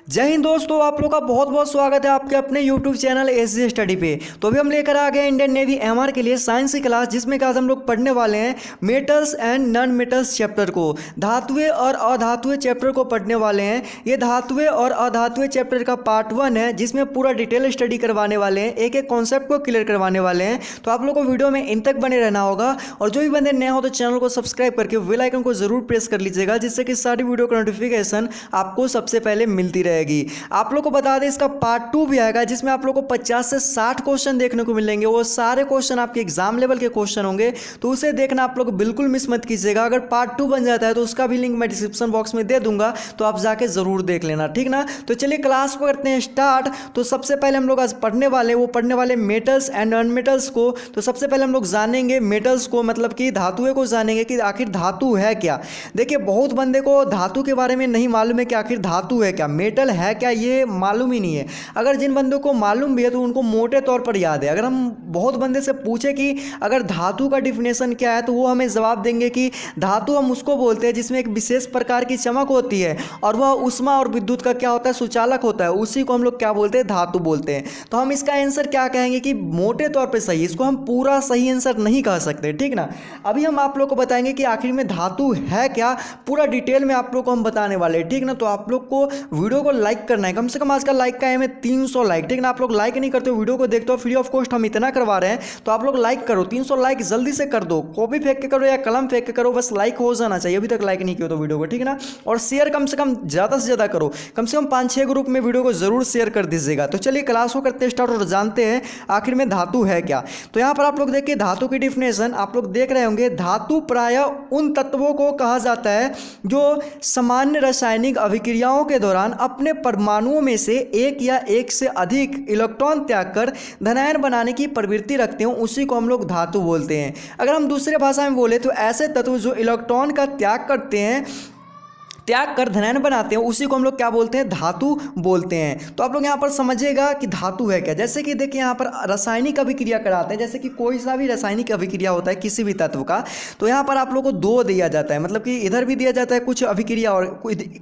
जय हिंद दोस्तों, आप लोग का बहुत बहुत स्वागत है आपके अपने YouTube चैनल एसजी स्टडी पे। तो अभी हम लेकर आ गए इंडियन नेवी एमआर के लिए साइंस की क्लास, जिसमें कि आज हम लोग पढ़ने वाले हैं metals and non metals chapter को। धातुएं और अधातुएं चैप्टर को पढ़ने वाले हैं। ये धातुएं और अधातुएं चैप्टर का पार्ट 1 है, जिसमें पूरा डिटेल स्टडी करवाने वाले हैं, एक एक कॉन्सेप्ट को क्लियर करवाने वाले हैं। तो आप लोग को वीडियो में इन तक बने रहना होगा। और जो भी बंदे नए हो तो चैनल को सब्सक्राइब करके बेल आइकन को जरूर प्रेस कर लीजिएगा, जिससे कि सारी वीडियो का नोटिफिकेशन आपको सबसे पहले मिलती रहेगी। आप लोग को बता दें इसका पार्ट 2 भी आएगा, जिसमें आप लोग को 50 से 60 क्वेश्चन देखने को मिलेंगे। वो सारे क्वेश्चन आपके एग्जाम लेवल के क्वेश्चन होंगे, तो उसे देखना आप लोग बिल्कुल मिस मत कीजिएगा। अगर पार्ट 2 बन जाता है तो उसका भी लिंक मैं डिस्क्रिप्शन बॉक्स में दे दूंगा, तो आप जाके जरूर देख लेना, ठीक ना। तो चलिए क्लास को करते हैं स्टार्ट। तो सबसे पहले हम लोग आज पढ़ने वाले मेटल्स एंड नॉन मेटल्स को। तो सबसे पहले हम लोग जानेंगे मेटल्स को, मतलब कि धातुएं को जानेंगे कि आखिर धातु है क्या। देखिए, बहुत बंदे को धातु के बारे में नहीं मालूम है कि आखिर धातु है क्या, मेटल है क्या, ये मालूम ही नहीं है। अगर जिन बंदों को मालूम भी है तो उनको मोटे तौर पर याद है। अगर हम बहुत बंदे से पूछे कि अगर धातु का डिफिनेशन क्या है, तो वो हमें जवाब देंगे कि धातु हम उसको बोलते हैं जिसमें एक विशेष प्रकार की चमक होती है, और वह ऊष्मा और विद्युत का क्या होता है, सुचालक होता है। उसी को हम लोग क्या बोलते हैं, धातु बोलते हैं। तो हम इसका आंसर क्या कहेंगे कि मोटे तौर पर सही। इसको हम पूरा सही आंसर नहीं कह सकते, ठीक ना। अभी हम आप लोग को बताएंगे कि आखिर में धातु है क्या, पूरा डिटेल में आप लोग को हम बताने वाले हैं, ठीक ना। तो आप लोग को वीडियो को लाइक करना है, कम से कम आज का लाइक का है हमें 300 लाइक, ठीक ना। आप लोग लाइक नहीं करते हो, वीडियो को देखते हो, फ्री ऑफ कॉस्ट हम इतना करवा रहे हैं, तो आप लोग लाइक करो। 300 लाइक जल्दी से कर दो, कॉपी फेंक के करो या कलम फेंक के करो, बस लाइक हो जाना चाहिए। अभी तक लाइक नहीं किया तो वीडियो को, ठीक ना। और शेयर कम से कम ज़्यादा से ज़्यादा करो, कम से कम 5-6 ग्रुप में वीडियो को जरूर शेयर कर दीजिएगा। तो चलिए क्लास को करते स्टार्ट और जानते हैं आखिर में धातु है क्या। तो यहाँ पर आप लोग देखिए धातु की डिफिनेशन आप लोग देख रहे होंगे। धातु प्रायः उन तत्वों को कहा जाता है जो सामान्य रासायनिक अभिक्रियाओं के दौरान अपने परमाणुओं में से एक या एक से अधिक इलेक्ट्रॉन त्याग कर धनायन बनाने की प्रवृत्ति रखते हैं, उसी को हम लोग धातु बोलते हैं। अगर हम दूसरे भाषा में बोले तो ऐसे तत्व जो इलेक्ट्रॉन का त्याग करते हैं, त्याग कर धनायन बनाते हैं, उसी को हम लोग क्या बोलते हैं, धातु बोलते हैं। तो आप लोग यहाँ पर समझिएगा कि धातु है क्या। जैसे कि देखिए यहाँ पर रासायनिक अभिक्रिया कराते हैं, जैसे कि कोई सा भी रासायनिक अभिक्रिया होता है किसी भी तत्व का, तो यहाँ पर आप लोग को 2 दिया जाता है, मतलब कि इधर भी दिया जाता है कुछ अभिक्रिया, और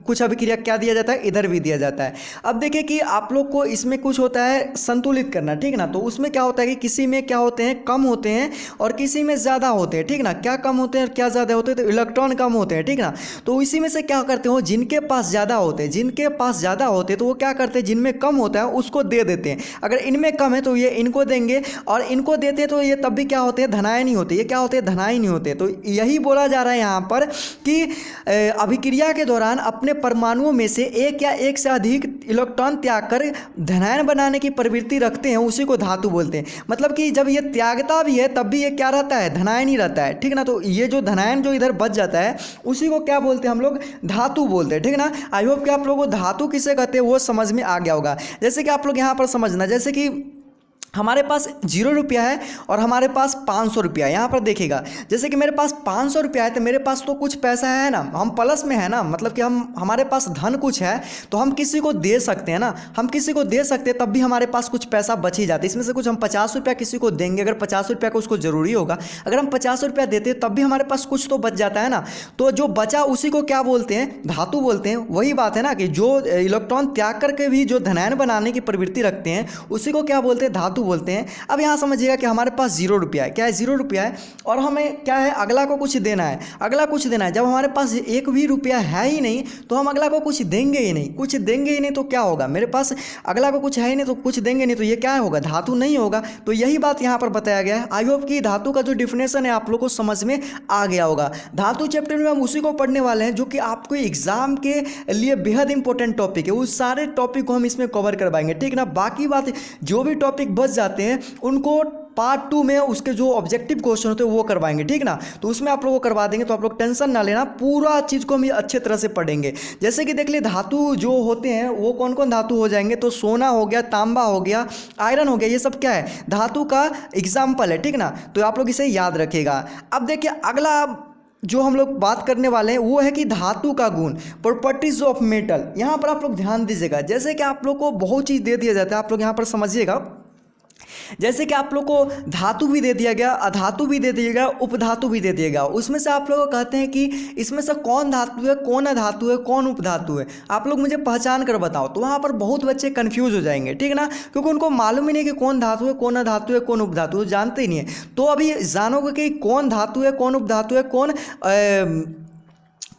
कुछ अभिक्रिया क्या दिया जाता है, इधर भी दिया जाता है। अब देखिए कि आप लोग को इसमें कुछ होता है संतुलित करना, ठीक ना। तो उसमें क्या होता है कि किसी में क्या होते हैं, कम होते हैं, और किसी में ज़्यादा होते हैं, ठीक ना। क्या कम होते हैं और क्या ज़्यादा होते हैं, तो इलेक्ट्रॉन कम होते हैं, ठीक ना। तो इसी में से क्या करते हो, जिनके पास ज़्यादा होते हैं, तो वो क्या करते हैं, जिनमें कम होता है उसको दे देते हैं। अगर इनमें कम है तो ये इनको देंगे, और इनको देते हैं तो ये तब भी क्या होते हैं, धनायन ही होते हैं। ये क्या होते हैं, धनायन ही होते हैं। तो यही बोला जा रहा है यहाँ पर कि अभिक्रिया के दौरान अपने परमाणुओं में से एक या एक से अधिक इलेक्ट्रॉन त्याग कर धनायन बनाने की प्रवृत्ति रखते हैं, उसी को धातु बोलते हैं। मतलब कि जब ये त्यागता भी है तब भी ये क्या रहता है, धनायन ही रहता है, ठीक ना। तो ये जो धनायन जो इधर बच जाता है, उसी को क्या बोलते हैं, हम लोग धातु बोलते हैं, ठीक ना। आई होप कि आप लोगों को धातु किसे कहते हैं वो समझ में आ गया होगा। जैसे कि आप लोग यहाँ पर समझना, जैसे कि हमारे पास 0 रुपया है और हमारे पास 500 रुपया है। यहाँ पर देखिएगा, जैसे कि मेरे पास 500 रुपया है, तो मेरे पास तो कुछ पैसा है ना, हम प्लस में है ना, मतलब कि हमारे पास धन कुछ है, तो हम किसी को दे सकते हैं ना, हम किसी को दे सकते हैं, तब भी हमारे पास कुछ पैसा बच ही जाता है। इसमें से कुछ हम 50 रुपया किसी को देंगे, अगर 50 रुपया का उसको ज़रूरी होगा, अगर हम 50 रुपया देते हैं तब भी हमारे पास कुछ तो बच जाता है ना। तो जो बचा उसी को क्या बोलते हैं, धातु बोलते हैं। वही बात है ना कि जो इलेक्ट्रॉन त्याग करके भी जो धनायन बनाने की प्रवृत्ति रखते हैं, उसी को क्या बोलते हैं, धातु बोलते हैं। अब यहाँ समझिएगा कि हमारे पास 0 रुपया है, क्या है, 0 रुपया है, और हमें क्या है, अगला को कुछ देना है, अगला कुछ देना है। जब हमारे पास 1 भी रुपया है ही नहीं, तो हम अगला को कुछ देंगे ही नहीं, कुछ देंगे ही नहीं, तो क्या होगा, मेरे पास अगला को कुछ है ही नहीं, तो कुछ देंगे नहीं, तो ये क्या होगा, धातु नहीं होगा। तो यही बात यहाँ पर बताया गया है। आई होप कि धातु का जो डिफिनेशन है आप लोग को समझ में आ गया होगा। धातु चैप्टर में हम उसी को पढ़ने वाले हैं जो कि आपको एग्जाम के लिए बेहद इंपॉर्टेंट टॉपिक है। उस सारे टॉपिक को हम इसमें कवर करवाएंगे, ठीक ना। बाकी बात जो भी टॉपिक बच जाते हैं उनको पार्ट 2 में उसके जो ऑब्जेक्टिव क्वेश्चन होते हैं वो करवाएंगे, ठीक ना। तो उसमें आप लोगों को करवा देंगे, तो आप लोग टेंशन ना लेना, पूरा चीज़ को हम अच्छे तरह से पढ़ेंगे। जैसे कि देख लिए धातु जो होते हैं वो कौन कौन धातु हो जाएंगे, तो सोना हो गया, तांबा हो गया, आयरन हो गया, ये सब क्या है, धातु का एग्जाम्पल है, ठीक ना। तो आप लोग इसे याद रखिएगा। अब देखिए अगला जो हम लोग बात करने वाले हैं वो है कि धातु का गुण, प्रॉपर्टीज ऑफ मेटल। यहाँ पर आप लोग ध्यान दीजिएगा, जैसे कि आप लोग को बहुत चीज़ दे दिया जाता है, आप लोग यहाँ पर समझिएगा जैसे कि आप लोग को धातु भी दे दिया गया, अधातु भी दे दिया गया, उपधातु भी दे दिया गया। उसमें से आप लोग कहते हैं कि इसमें से कौन धातु है, कौन अधातु है, कौन उपधातु है, आप लोग मुझे पहचान कर बताओ। तो वहाँ पर बहुत बच्चे कंफ्यूज हो जाएंगे, ठीक है ना, क्योंकि उनको मालूम ही नहीं कि कौन धातु है, कौन अधातु है, कौन उपधातु है, जानते ही नहीं है। तो अभी जानोगे कि कौन धातु है, कौन उपधातु है,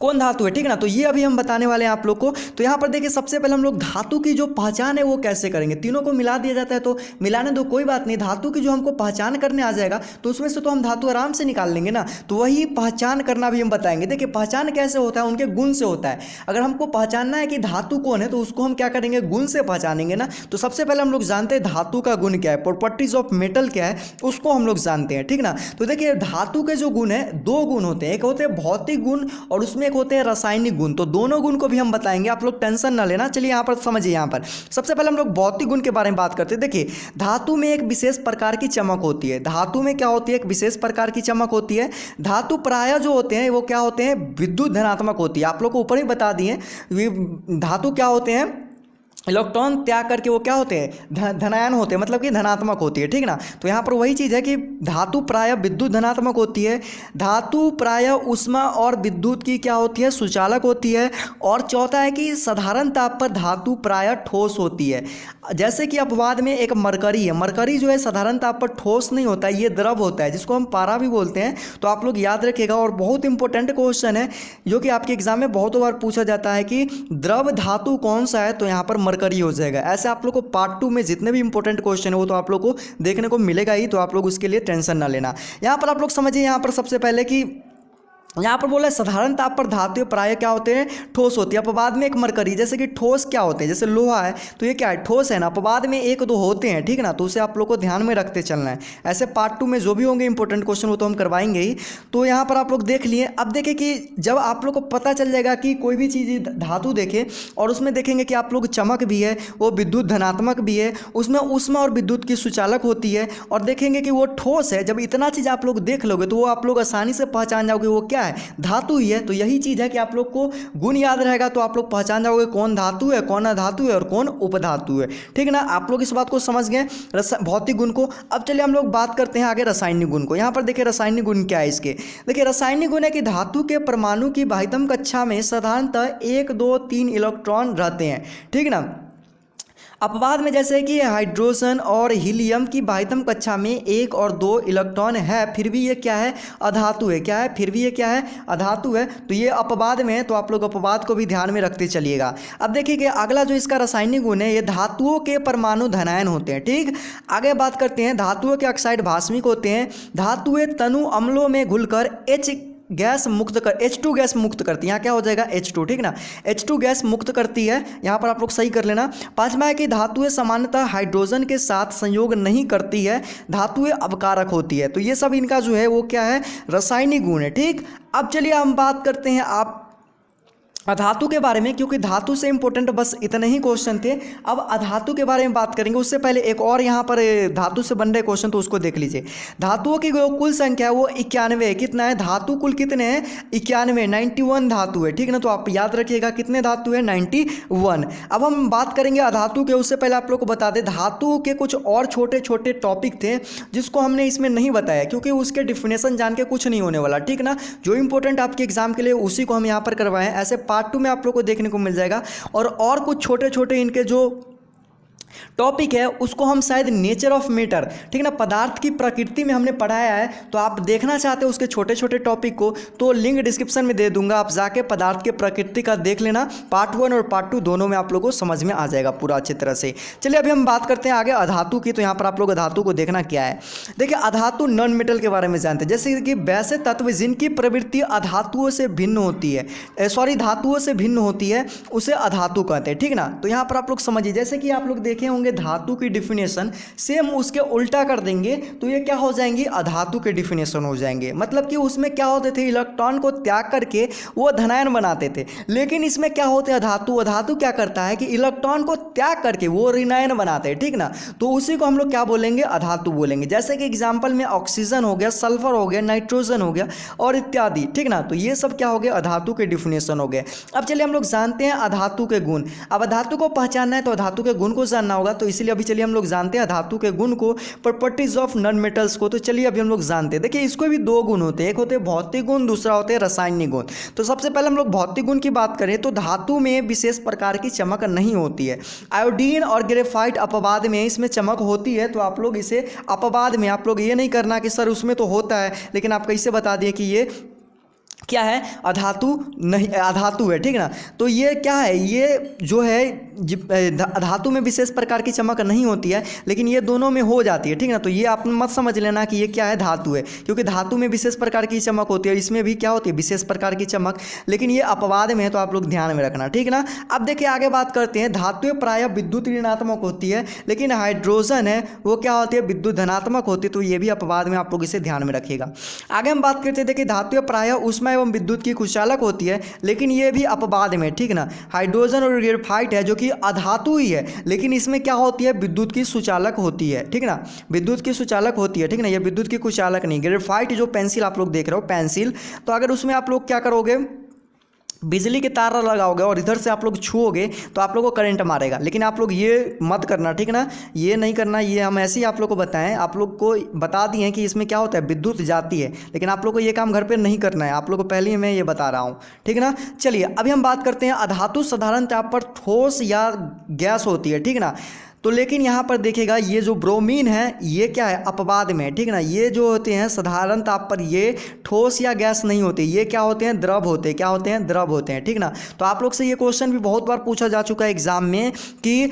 कौन धातु है, ठीक है ना। तो ये अभी हम बताने वाले हैं आप लोग को। तो यहाँ पर देखिए सबसे पहले हम लोग धातु की जो पहचान है वो कैसे करेंगे। तीनों को मिला दिया जाता है तो मिलाने दो, कोई बात नहीं। धातु की जो हमको पहचान करने आ जाएगा तो उसमें से तो हम धातु आराम से निकाल लेंगे ना। तो वही पहचान करना भी हम बताएंगे। देखिए पहचान कैसे होता है, उनके गुण से होता है। अगर हमको पहचानना है कि धातु कौन है तो उसको हम क्या करेंगे, गुण से पहचानेंगे ना। तो सबसे पहले हम लोग जानते हैं धातु का गुण क्या है, प्रॉपर्टीज ऑफ मेटल क्या है, उसको हम लोग जानते हैं, ठीक ना। तो देखिए धातु के जो गुण है, दो गुण होते हैं, एक होते हैं भौतिक गुण और उसमें एक होते हैं रासायनिक गुण। तो दोनों गुण को भी हम बताएंगे, आप लोग टेंशन ना लेना। चलिए यहाँ पर समझिए। यहाँ पर सबसे पहले हम लोग भौतिक गुण के बारे में बात करते हैं। देखिए धातु में एक विशेष प्रकार की चमक होती है। धातु में क्या होती है, एक विशेष प्रकार की चमक होती है। धातु प्रायः जो होते हैं वो क्या होते हैं, विद्युत धनात्मक होती है। आप लोग को ऊपर ही बता दिए धातु क्या होते हैं, इलेक्ट्रॉन त्याग करके वो क्या होते हैं, धनायन होते हैं, मतलब कि धनात्मक होती है, ठीक ना। तो यहाँ पर वही चीज़ है कि धातु प्रायः विद्युत धनात्मक होती है। धातु प्रायः ऊष्मा और विद्युत की क्या होती है, सुचालक होती है। और चौथा है कि साधारण ताप पर धातु प्रायः ठोस होती है। जैसे कि अपवाद में एक मरकरी है। मरकरी जो है साधारण ताप पर ठोस नहीं होता है, ये द्रव होता है, जिसको हम पारा भी बोलते हैं। तो आप लोग याद रखिएगा। और बहुत इंपॉर्टेंट क्वेश्चन है जो कि आपके एग्जाम में बहुत बार पूछा जाता है कि द्रव धातु कौन सा है, तो यहाँ पर मरकरी हो जाएगा। ऐसे आप लोग को पार्ट 2 में जितने भी इंपॉर्टेंट क्वेश्चन है वो तो आप लोग को देखने को मिलेगा ही। तो आप लोग उसके लिए टेंशन ना लेना। यहाँ पर आप लोग समझिए। यहाँ पर सबसे पहले कि यहाँ पर बोला है साधारण ताप पर धातु प्राय क्या होते हैं, ठोस होती है। अपवाद में एक मरकरी, जैसे कि ठोस क्या होते हैं, जैसे लोहा है तो ये क्या है, ठोस है ना। अपवाद में एक दो होते हैं, ठीक ना। तो उसे आप लोग को ध्यान में रखते चलना है। ऐसे पार्ट 2 में जो भी होंगे इंपॉर्टेंट क्वेश्चन वो तो हम करवाएंगे ही। तो यहाँ पर आप लोग देख लिए। अब देखें कि जब आप लोग को पता चल जाएगा कि कोई भी चीज़ धातु देखें और उसमें देखेंगे कि आप लोग चमक भी है, वो विद्युत धनात्मक भी है, उसमें ऊष्मा और विद्युत की सुचालक होती है, और देखेंगे कि वो ठोस है। जब इतना चीज़ आप लोग देख लोगे तो वो आप लोग आसानी से पहचान जाओगे वो क्या है, धातु ही है। तो यही चीज़ है कि आप लोग को गुण याद रहेगा तो आप लोग पहचान जाओगे कौन धातु है, कौन अधातु है और कौन उपधातु है, ठीक ना। आप लोग इस बात को समझ गए भौतिक गुण को। अब चलिए हम लोग बात करते हैं आगे रासायनिक गुण को। यहाँ पर देखिए रासायनिक गुण क्या है इसके। देखिए रासायनिक गुण है कि धातु के परमाणु की बाह्यतम कक्षा में साधारणतः 1, 2, 3 इलेक्ट्रॉन रहते हैं, ठीक ना। अपवाद में जैसे कि हाइड्रोजन और हीलियम की बाह्यतम कक्षा में 1 और 2 इलेक्ट्रॉन है, फिर भी ये क्या है, अधातु है। क्या है, फिर भी ये क्या है, अधातु है। तो ये अपवाद में है, तो आप लोग अपवाद को भी ध्यान में रखते चलिएगा। अब देखिए कि अगला जो इसका रासायनिक गुण है, ये धातुओं के परमाणु धनायन होते हैं, ठीक। आगे बात करते हैं, धातुओं के ऑक्साइड भास्मिक होते हैं। धातुएं तनु अम्लों में घुलकर H2 गैस मुक्त करती है। यहाँ क्या हो जाएगा, H2, ठीक ना। H2 गैस मुक्त करती है। यहाँ पर आप लोग सही कर लेना। पांचवा है कि धातुएं सामान्यतः हाइड्रोजन के साथ संयोग नहीं करती है, धातुएं अपकारक होती है। तो ये सब इनका जो है वो क्या है, रासायनिक गुण है, ठीक। अब चलिए हम बात करते हैं आप अधातु के बारे में, क्योंकि धातु से इंपॉर्टेंट बस इतने ही क्वेश्चन थे। अब अधातु के बारे में बात करेंगे। उससे पहले एक और यहाँ पर धातु से बन रहे क्वेश्चन, तो उसको देख लीजिए। धातुओं की जो कुल संख्या है वो 91 है। कितना है, धातु कुल कितने हैं, 91, 91 धातु है, ठीक ना। तो आप याद रखिएगा कितने धातु है, 91। अब हम बात करेंगे अधातु के। उससे पहले आप लोग को बता दें धातु के कुछ और छोटे छोटे टॉपिक थे जिसको हमने इसमें नहीं बताया, क्योंकि उसके डिफिनेशन जान के कुछ नहीं होने वाला, ठीक ना। जो इंपॉर्टेंट आपके एग्जाम के लिए उसी को हम यहाँ पर करवाएं। ऐसे पार्ट 2 में आप लोग को देखने को मिल जाएगा। और कुछ छोटे छोटे इनके जो टॉपिक है उसको हम शायद नेचर ऑफ मैटर, ठीक ना, पदार्थ की प्रकृति में हमने पढ़ाया है। तो आप देखना चाहते हो उसके छोटे छोटे टॉपिक को, तो लिंक डिस्क्रिप्शन में दे दूंगा, आप जाके पदार्थ के प्रकृति का देख लेना। पार्ट 1 और पार्ट 2 दोनों में आप लोगों को समझ में आ जाएगा पूरा अच्छी तरह से। चलिए अभी हम बात करते हैं आगे अधातु की। तो यहाँ पर आप लोग अधातु को देखना क्या है। देखिए अधातु नॉन मेटल के बारे में जानते हैं। जैसे कि वैसे तत्व जिनकी प्रवृत्ति अधातुओं से भिन्न होती है, धातुओं से भिन्न होती है, उसे अधातु कहते हैं, ठीक ना। तो यहाँ पर आप लोग समझिए, जैसे कि आप लोग देखे होंगे धातु की डिफिनेशन सेम उसके उल्टा कर देंगे तो ये क्या हो जाएंगी, अधातु के डिफिनेशन हो जाएंगे। मतलब कि उसमें क्या होते थे, इलेक्ट्रॉन को त्याग करके वो धनायन बनाते थे। लेकिन इसमें क्या होते हैं, अधातु क्या करता है कि इलेक्ट्रॉन को त्याग करके वो ऋणायन बनाते हैं, ठीक ना। तो उसी को हम लोग क्या बोलेंगे, अधातु बोलेंगे। जैसे कि एग्जाम्पल में ऑक्सीजन हो गया, सल्फर हो गया, नाइट्रोजन हो गया और इत्यादि, ठीक ना। तो ये सब क्या हो गया, अधातु के डिफिनेशन हो गए। अब चलिए हम लोग जानते हैं अधातु के गुण। अब अधातु को पहचानना है तो अधातु के गुण को जानना होगा, तो इसीलिए अभी चलिए हम लोग जानते हैं धातु के गुण को, प्रॉपर्टीज ऑफ नॉन मेटल्स को। तो चलिए अभी हम लोग जानते हैं। देखिए इसको भी दो गुण होते हैं, एक होते हैं भौतिक गुण, दूसरा होते हैं रासायनिक गुण। तो सबसे पहले हम लोग भौतिक गुण की बात करें तो धातु में विशेष प्रकार की चमक नहीं होती है। आयोडीन और ग्रेफाइट अपवाद में इसमें चमक होती है, तो आप लोग इसे अपवाद में, आप लोग ये नहीं करना कि सर उसमें तो होता है, लेकिन आप कैसे बता दिए कि ये क्या है, अधातु नहीं, अधातु है, ठीक है ना। तो ये क्या है, ये जो है धातु में विशेष प्रकार की चमक नहीं होती है, लेकिन ये दोनों में हो जाती है, ठीक है ना। तो ये आप मत समझ लेना कि ये क्या है, धातु है, क्योंकि धातु में विशेष प्रकार की चमक होती है, इसमें भी क्या होती है, विशेष प्रकार की चमक, लेकिन ये अपवाद में है, तो आप लोग ध्यान में रखना, ठीक है ना। अब देखिए आगे बात करते हैं। धातुएं प्रायः विद्युत ऋणात्मक होती है, लेकिन हाइड्रोजन है वो क्या होती है, विद्युत धनात्मक होती है, तो ये भी अपवाद में, आप लोग इसे ध्यान में रखिएगा। आगे हम बात करते हैं, देखिए धातुएं प्रायः ऊष्मा एवं विद्युत की कुचालक होती है, लेकिन ये भी अपवाद में, ठीक है ना। हाइड्रोजन और ग्रेफाइट है जो कि अधातु ही है, लेकिन इसमें क्या होती है, विद्युत की सुचालक होती है, ठीक है ना, विद्युत की सुचालक होती है, ठीक है ना। ये विद्युत की कुचालक नहीं। ग्रेफाइट जो पेंसिल आप लोग देख रहे हो, पेंसिल, तो अगर उसमें आप लोग क्या करोगे, बिजली के तार लगाओगे और इधर से आप लोग छुओगे तो आप लोग को करंट मारेगा, लेकिन आप लोग ये मत करना, ठीक है ना, ये नहीं करना। ये हम ऐसे ही आप लोग को बताएं, आप लोग को बता दिए हैं कि इसमें क्या होता है, विद्युत जाती है, लेकिन आप लोग को ये काम घर पे नहीं करना है, आप लोग को पहले ही मैं ये बता रहा हूँ, ठीक है ना। चलिए अभी हम बात करते हैं। अधातु साधारण ताप पर ठोस या गैस होती है, ठीक है ना। तो लेकिन यहाँ पर देखिएगा ये जो ब्रोमीन है ये क्या है, अपवाद में, ठीक है ना। ये जो होते हैं साधारण ताप पर ये ठोस या गैस नहीं होते, ये क्या होते हैं, द्रव होते हैं। क्या होते हैं, द्रव होते हैं, ठीक ना। तो आप लोग से ये क्वेश्चन भी बहुत बार पूछा जा चुका है एग्जाम में कि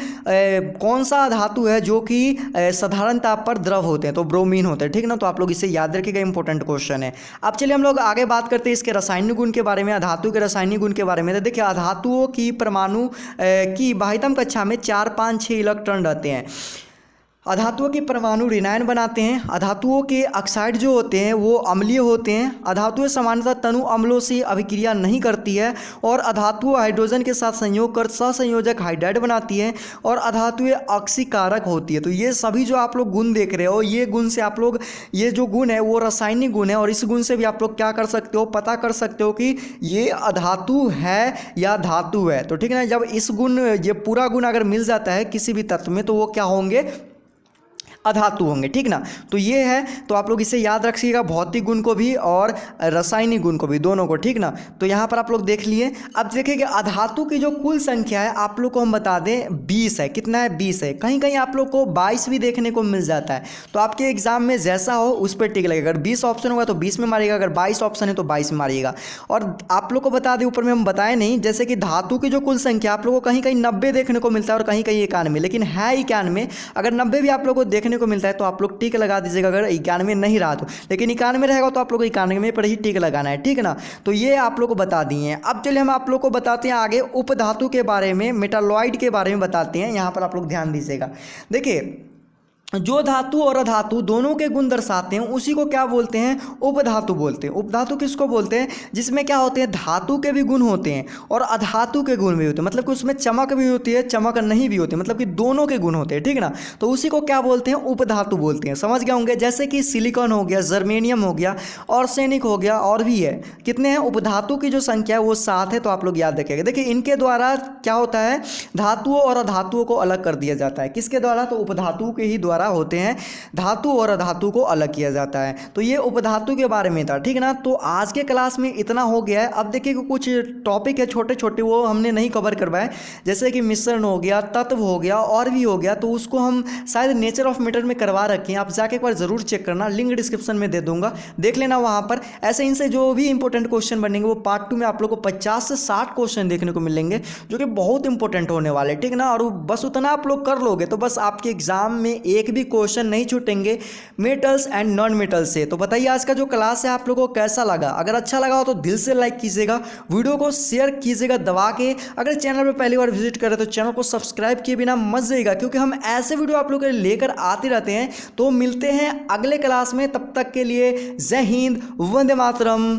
कौन सा धातु है जो कि साधारण ताप पर द्रव होते हैं, तो ब्रोमीन होते हैं, ठीक ना। तो आप लोग इसे याद रखिएगा, इंपॉर्टेंट क्वेश्चन है। अब चलिए हम लोग आगे बात करते हैं इसके रासायनिक गुण के बारे में, धातु के रासायनिक गुण के बारे में। तो देखिए अधातुओं की परमाणु की बाह्यतम कक्षा में 4, 5, 6 इलेक्ट्रॉन रहते हैं। अधातुओं के परमाणु ऋणायन बनाते हैं। अधातुओं के ऑक्साइड जो होते हैं वो अम्लीय होते हैं। अधातुएं सामान्यतः तनु अम्लों से अभिक्रिया नहीं करती है और अधातुएं हाइड्रोजन के साथ संयोग कर सहसंयोजक हाइड्राइड बनाती है और अधातुएं ऑक्सीकारक होती है। तो ये सभी जो आप लोग गुण देख रहे हो, ये गुण से आप लोग, ये जो गुण है वो रासायनिक गुण है और इस गुण से भी आप लोग क्या कर सकते हो, पता कर सकते हो कि ये अधातु है या धातु है। तो ठीक है ना, जब इस गुण, ये पूरा गुण अगर मिल जाता है किसी भी तत्व में तो वो क्या होंगे, अधातु होंगे, ठीक ना। तो ये है, तो आप लोग इसे याद रखिएगा, भौतिक गुण को भी और रासायनिक गुण को भी, दोनों को, ठीक ना। तो यहाँ पर आप लोग देख लिए। अब देखिए कि अधातु की जो कुल संख्या है आप लोग को हम बता दें 20 है। कितना है, 20 है। कहीं कहीं आप लोग को 22 भी देखने को मिल जाता है। तो आपके एग्जाम में जैसा हो उस पर टिक लगेगा। अगर 20 ऑप्शन होगा तो 20 में मारिएगा, अगर 22 ऑप्शन है तो 22 में मारिएगा। और आप लोग को बता दें, ऊपर में हम बताए नहीं, जैसे कि धातु की जो कुल संख्या आप लोग को कहीं कहीं 90 देखने को मिलता है और कहीं कहीं 91, लेकिन है 91। अगर 90 भी आप लोग को देखने को मिलता है तो आप लोग टिक लगा दीजिएगा, अगर 91 नहीं रहा तो। लेकिन 91 रहेगा तो आप लोग को 91 पर ही टिक लगाना है, ठीक है ना। तो ये आप लोग को बता दिए हैं। अब चलिए हम आप लोग को बताते हैं आगे उपधातु के बारे में, मेटालॉइड के बारे में बताते हैं। यहाँ पर आप लोग ध्यान दीजिएगा। देखिए जो धातु और अधातु दोनों के गुण दर्शाते हैं उसी को क्या बोलते हैं, उपधातु बोलते हैं। उपधातु किसको बोलते हैं, जिसमें क्या होते हैं, धातु के भी गुण होते हैं और अधातु के गुण भी होते हैं। मतलब कि उसमें चमक भी होती है, चमक नहीं भी होती, मतलब कि दोनों के गुण होते हैं, ठीक है ना। तो उसी को क्या बोलते हैं, उपधातु बोलते हैं। समझ गए होंगे। जैसे कि सिलिकॉन हो गया, जर्मेनियम हो गया, आर्सेनिक हो गया, और भी है। कितने हैं, उपधातु की जो संख्या है वो 7 है। तो आप लोग याद रखिएगा। देखिए इनके द्वारा क्या होता है, धातुओं और अधातुओं को अलग कर दिया जाता है। किसके द्वारा, तो उपधातु के ही द्वारा होते हैं, धातु और अधातु को अलग किया जाता है। तो ये उपधातु के बारे में था, ठीक है ना। तो आज के क्लास में इतना हो गया है। अब देखिए कुछ टॉपिक है छोटे छोटे, वो हमने नहीं कवर करवाए, जैसे कि मिश्रण हो गया, तत्व हो गया, और भी हो गया। तो उसको हम शायद नेचर ऑफ मैटर में करवा रखे हैं। आप जाके एक बार जरूर चेक करना, लिंक डिस्क्रिप्शन में दे दूंगा, देख लेना वहाँ पर। ऐसे इनसे जो भी इंपॉर्टेंट क्वेश्चन बनेंगे वो पार्ट 2 में आप लोग को 50 से 60 क्वेश्चन देखने को मिलेंगे, जो कि बहुत इंपॉर्टेंट होने वाले, ठीक ना। और बस उतना आप लोग कर लोगे तो बस आपके एग्जाम में एक भी क्वेश्चन नहीं छूटेंगे मेटल्स एंड नॉन मेटल्स से। तो बताइए आज का जो क्लास है आप लोगों को कैसा लगा। अगर अच्छा लगा हो तो दिल से लाइक कीजिएगा, वीडियो को शेयर कीजिएगा दबा के। अगर चैनल पर पहली बार विजिट करें तो चैनल को सब्सक्राइब किए बिना मत जाइएगा, क्योंकि हम ऐसे वीडियो आप लोग के लिए लेकर आते रहते हैं। तो मिलते हैं अगले क्लास में, तब तक के लिए जय हिंद, वंदे मातरम।